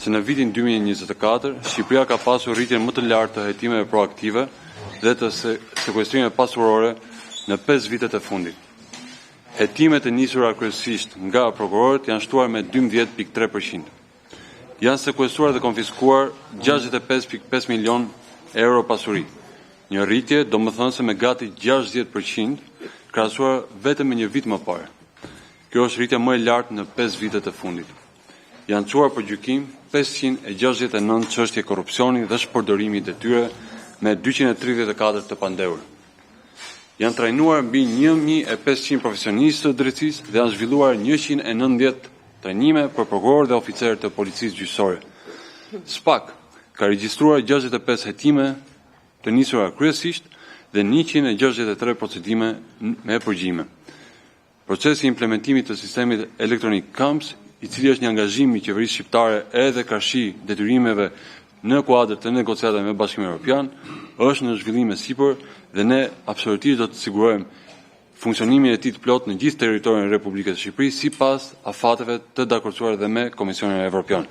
që në vitin 2024 Shqipëria ka pasur rritjen më të lartë të hetimeve proaktive dhe të sekuestrimeve pasurore në 5 vitet e fundit. Hetimet e nisura kryesisht nga prokurorët janë shtuar me 12.3%. Janë sekuestruar dhe konfiskuar 65.5 milion euro pasuri. Një rritje domethënëse me gati 60% krahasuar vetëm me një vit më parë. Kjo është rritja më e lartë në 5 vitet e fundit. Janë çuar për gjykim 569 çështje korrupsioni dhe shpërdorimi i detyre me 234 të pandehur. Janë trajnuar mbi 1500 profesionistë të drejtësisë dhe janë zhvilluar 190 trajnime për prokurorë dhe oficerë të policisë gjyqësore. SPAK ka regjistruar 65 hetime të nisura kryesisht dhe 163 procedime me përgjime. Procesi i implementimit të sistemit elektronik KAMS, i cili është një angazhim i qeverisë shqiptare edhe karshi detyrimeve në kuadër të negociatave me Bashkimin Evropian, është në zhvillim e sipër dhe ne absolutisht do të sigurojmë funksionimin e tij të plot në gjithë territorin e Republikës së Shqipërisë sipas afateve të dakordsuar dhe me Komisionin Evropian.